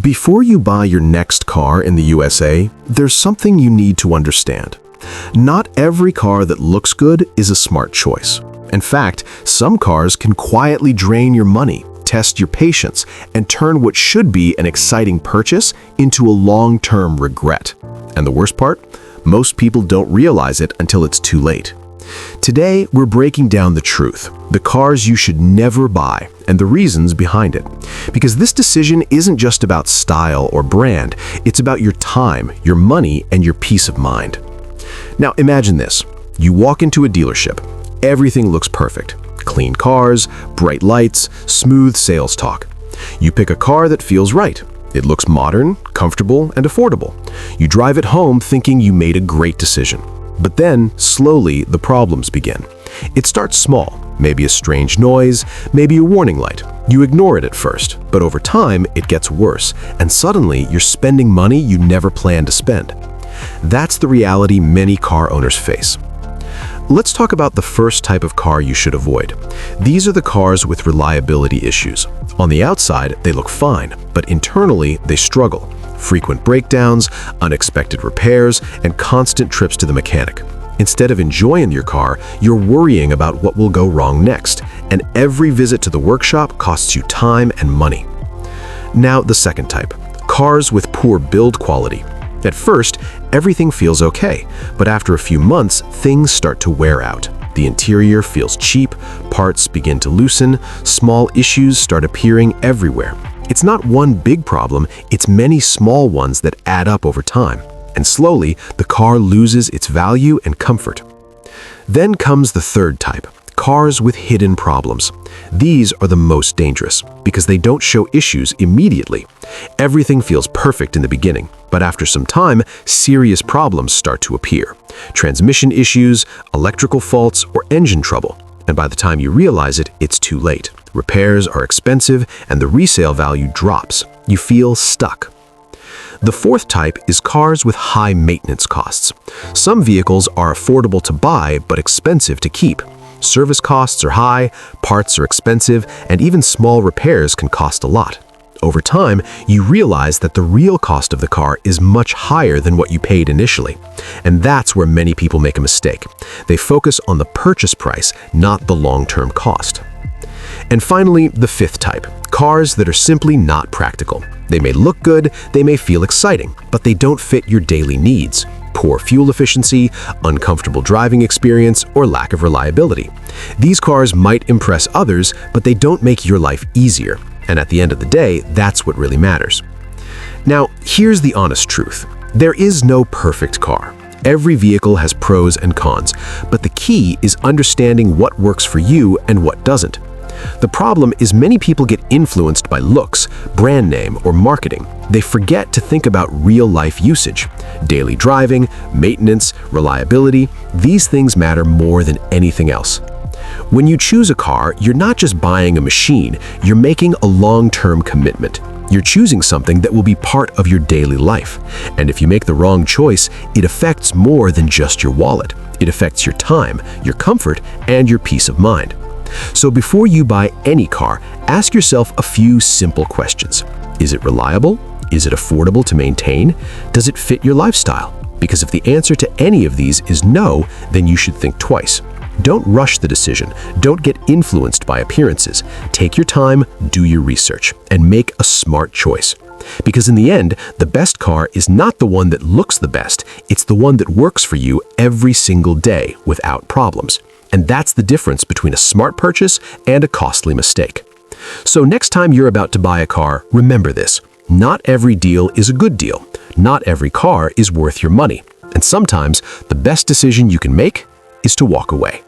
Before you buy your next car in the USA, there's something you need to understand. Not every car that looks good is a smart choice. In fact, some cars can quietly drain your money, test your patience, and turn what should be an exciting purchase into a long-term regret. And the worst part? Most people don't realize it until it's too late. Today, we're breaking down the truth, the cars you should never buy, and the reasons behind it. Because this decision isn't just about style or brand, it's about your time, your money, and your peace of mind. Now imagine this. You walk into a dealership. Everything looks perfect. Clean cars, bright lights, smooth sales talk. You pick a car that feels right. It looks modern, comfortable, and affordable. You drive it home thinking you made a great decision. But then, slowly, the problems begin. It starts small, maybe a strange noise, maybe a warning light. You ignore it at first, but over time, it gets worse, and suddenly you're spending money you never planned to spend. That's the reality many car owners face. Let's talk about the first type of car you should avoid. These are the cars with reliability issues. On the outside, they look fine, but internally, they struggle. Frequent breakdowns, unexpected repairs, and constant trips to the mechanic. Instead of enjoying your car, you're worrying about what will go wrong next, and every visit to the workshop costs you time and money. Now, the second type, cars with poor build quality. At first, everything feels okay, but after a few months, things start to wear out. The interior feels cheap, parts begin to loosen, small issues start appearing everywhere. It's not one big problem, it's many small ones that add up over time. And slowly, the car loses its value and comfort. Then comes the third type, cars with hidden problems. These are the most dangerous because they don't show issues immediately. Everything feels perfect in the beginning, but after some time, serious problems start to appear. Transmission issues, electrical faults, or engine trouble. And by the time you realize it, it's too late. Repairs are expensive and the resale value drops. You feel stuck. The fourth type is cars with high maintenance costs. Some vehicles are affordable to buy but expensive to keep. Service costs are high, parts are expensive, and even small repairs can cost a lot. Over time, you realize that the real cost of the car is much higher than what you paid initially. And that's where many people make a mistake. They focus on the purchase price, not the long-term cost. And finally, the fifth type, cars that are simply not practical. They may look good, they may feel exciting, but they don't fit your daily needs. Poor fuel efficiency, uncomfortable driving experience, or lack of reliability. These cars might impress others, but they don't make your life easier. And at the end of the day, that's what really matters. Now, here's the honest truth. There is no perfect car. Every vehicle has pros and cons, but the key is understanding what works for you and what doesn't. The problem is many people get influenced by looks, brand name, or marketing. They forget to think about real-life usage. Daily driving, maintenance, reliability, these things matter more than anything else. When you choose a car, you're not just buying a machine, you're making a long-term commitment. You're choosing something that will be part of your daily life. And if you make the wrong choice, it affects more than just your wallet. It affects your time, your comfort, and your peace of mind. So before you buy any car, ask yourself a few simple questions. Is it reliable? Is it affordable to maintain? Does it fit your lifestyle? Because if the answer to any of these is no, then you should think twice. Don't rush the decision. Don't get influenced by appearances. Take your time, do your research, and make a smart choice. Because in the end, the best car is not the one that looks the best, it's the one that works for you every single day without problems. And that's the difference between a smart purchase and a costly mistake. So next time you're about to buy a car, remember this. Not every deal is a good deal. Not every car is worth your money. And sometimes the best decision you can make is to walk away.